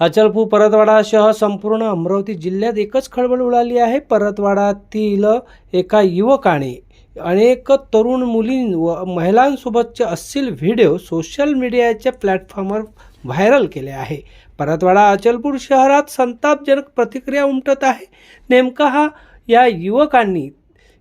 अचलपूर परतवाडासह संपूर्ण अमरावती जिल्ह्यात एकच खळबळ उडाली आहे। परतवाडातील एका युवकाने अनेक तरुण मुली व महिलांसोबतचे अश्लील व्हिडिओ सोशल मीडियाच्या प्लॅटफॉर्मवर व्हायरल केले आहे। परतवाडा अचलपूर शहरात संतापजनक प्रतिक्रिया उमटत आहे। नेमका या युवकांनी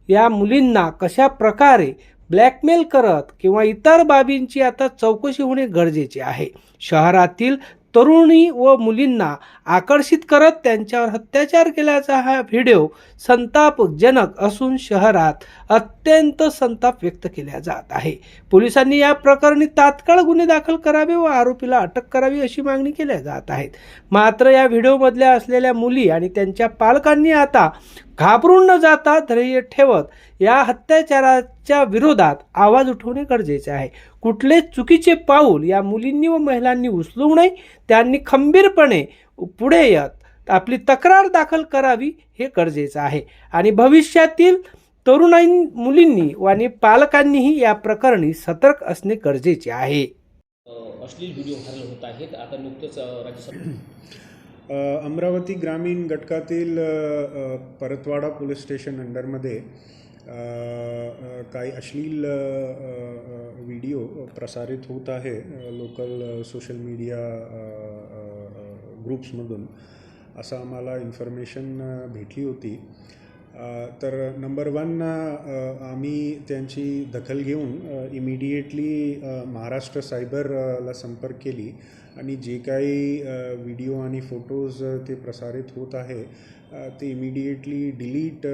या मुलींना कशा प्रकारे ब्लॅकमेल करत किंवा इतर बाबींची आता चौकशी होणे गरजेचे आहे। शहरातील तरुणी व मुलींना आकर्षित करत त्यांच्यावर अत्याचार केल्याचा हा व्हिडिओ संतापजनक असून शहरात अत्यंत संताप व्यक्त केला जात आहे। पोलिसांनी या प्रकरणी तात्काळ गुन्हे दाखल करावे व आरोपीला अटक करावी अशी मागणी केली जात आहे। मात्र या व्हिडिओमधल्या असलेल्या मुली आणि त्यांच्या पालकांनी आता घाबरून न जाता धैर्य ठेवत या अत्याचाराच्या विरोधात आवाज उठवणे गरजेचे आहे। कुठले चुकीचे पाऊल या मुलींनी व महिलांनी उचलू नये, त्यांनी खंबीरपणे पुढे येत आपली तक्रार दाखल करावी हे गरजेचे आहे आणि भविष्यातील तरुणाई मुलींनी आणि पालकांनीही या प्रकरणी सतर्क असणे गरजेचे आहे। अश्लील व्हिडिओ व्हायरल होत आहेत। आता नुकतंच अमरावती ग्रामीण घटकातील परतवाडा पोलीस स्टेशन अंडरमध्ये काही अश्लील व्हिडिओ प्रसारित होत आहे लोकल सोशल मीडिया ग्रुप्समधून, असं आम्हाला इन्फॉर्मेशन भेटली होती। तर नंबर 1 आम्ही त्यांची दखल घेऊन इमिडिएटली महाराष्ट्र सायबरला संपर्क केली आणि जे काही व्हिडिओ आणि फोटोज ते प्रसारित होत आहे ते इमिडिएटली डिलीट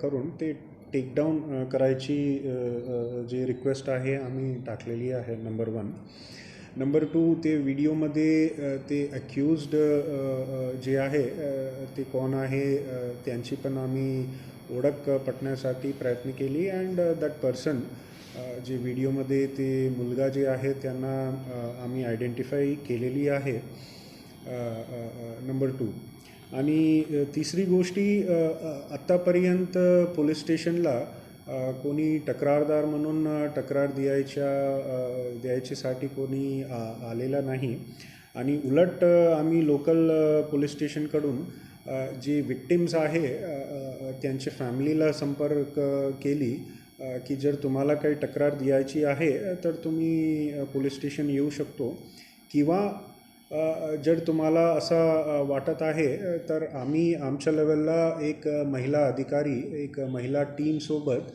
करून ते टेकडाऊन करायची जे रिक्वेस्ट आहे आम्ही टाकलेली आहे नंबर 1। नंबर 2, ते व्हिडिओमध्ये ते अक्यूज्ड जे आहे ते कोण आहे त्यांची पण आम्ही ओळख पटण्यासाठी प्रयत्न केली अँड दॅट पर्सन जे व्हिडिओमध्ये ते मुलगा जे आहे त्यांना आम्ही आयडेंटिफाय केलेली आहे नंबर 2। आणि तिसरी गोष्टी, आत्तापर्यंत पोलीस स्टेशनला कोणी तक्रारदार म्हणून तक्रार द्यायच्यासाठी कोणी आलेला नाही आणि उलट आम्ही लोकल पोलीस स्टेशनकडून जे विक्टिम्स आहे त्यांच्या फॅमिलीला संपर्क केली की जर तुम्हाला काही तक्रार द्यायची आहे तर तुम्ही पोलीस स्टेशन येऊ शकतो किंवा जर तुम्हाला असं वाटत आहे तर आम्ही आमच्या लेवलला एक महिला अधिकारी, एक महिला टीमसोबत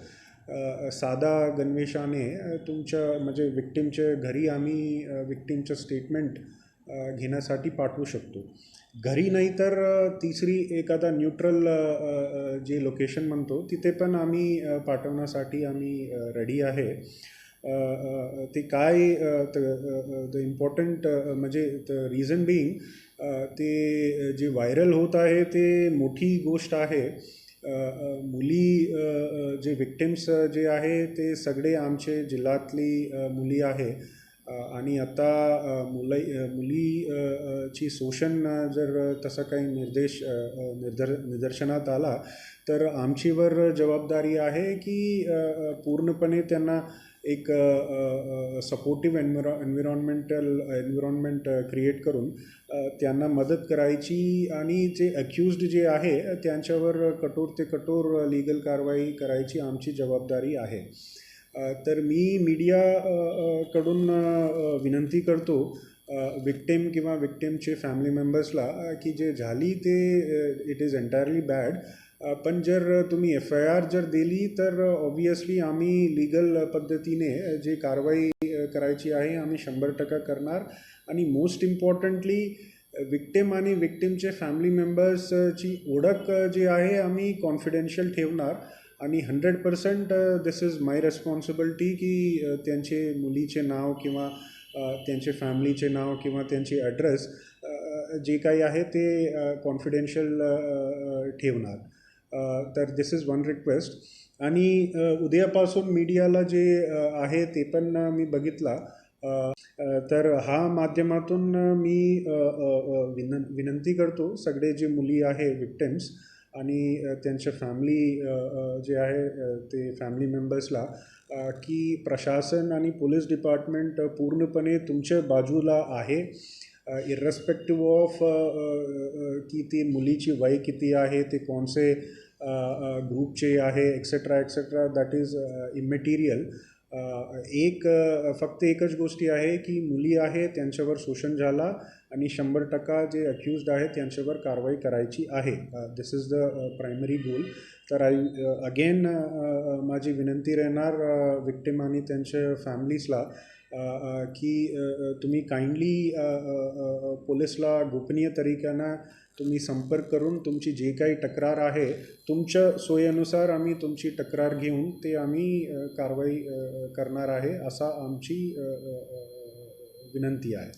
साधा गणवेशाने तुमच्या म्हणजे विक्टिमच्या घरी आम्ही विक्टिमचं स्टेटमेंट घेण्यासाठी पाठवू शकतो। घरी नाही तर तिसरी एखादा न्यूट्रल जे लोकेशन म्हणतो तिथे पण आम्ही पाठवण्यासाठी आम्ही रेडी आहे। ते काय द इम्पॉर्टंट म्हणजे द रिझन बिईंग ते जे व्हायरल होत आहे ते मोठी गोष्ट आहे। मुली जे विक्टिम्स जे आहे ते सगळे आमचे जिल्ह्यातली मुली आहे आणि आता मुलीची शोषण जर तसा काही निदर्शनात आला तर आमचीवर जबाबदारी आहे की पूर्णपणे त्यांना एक सपोर्टिव्ह एन्व्हायरमेंट क्रिएट करून त्यांना मदत करायची आणि जे अक्यूज्ड जे आहे त्यांच्यावर कठोर ते कठोर लीगल कारवाई करायची आमची जबाबदारी आहे। तर मी मीडिया कडून विनंती करतो विक्टिम किंवा विक्टिमचे फॅमिली मेंबर्सला की जे झाली ते इट इज एंटायरली बॅड, पण जर तुम्ही FIR जर दिली तर ऑब्वियसली आम्ही लीगल पद्धतीने जे कारवाई करायची आहे आम्ही 100% करणार आणि मोस्ट इम्पॉर्टंटली विक्टिम आणि विक्टिमचे फॅमिली मेंबर्सची ओळख जी आहे आम्ही कॉन्फिडेन्शियल ठेवणार आणि 100% दिस इज माय रेस्पॉन्सिबिलिटी की त्यांचे मुलीचे नाव किंवा त्यांचे फॅमिलीचे नाव किंवा त्यांचे ॲड्रेस जे काही आहे ते कॉन्फिडेन्शियल ठेवणार। तर दिस इज वन रिक्वेस्ट। आणि उद्यापासून मीडियाला जे आहे ते पण मी बघितला, तर हा माध्यमातून मी विनंती करतो सगळे जे मुली आहे विक्टिम्स आणि त्यांच्या फॅमिली जे आहे ते फॅमिली मेंबर्सला की प्रशासन आणि पोलीस डिपार्टमेंट पूर्णपणे तुमच्या बाजूला आहे। इर्रेस्पेक्टिव्ह ऑफ की ती मुलीची वय किती आहे, ते कोणसे ग्रुपचे आहे, एक्सेट्रा एक्सेट्रा, दॅट इज इममेटिरियल. फक्त एकच गोष्टी आहे की मुली आहे त्यांच्यावर शोषण झाला आणि 100% जे अक्युज्ड आहे त्यांच्यावर कारवाई करायची आहे. दिस इज द प्रायमरी गोल. तर अगेन माझी विनंती राहणार विक्टिम आणि त्यांच्या फॅमिलीजला की तुम्ही काइंडली पोलीसला गोपनीय तरीक्यानं तुम्ही संपर्क करून तुमची जे काही तक्रार आहे, तुमच्या सोयीनुसार आम्ही तुमची तक्रार घेऊन ते आम्ही कारवाई करणार आहे, असा आमची विनंती आहे.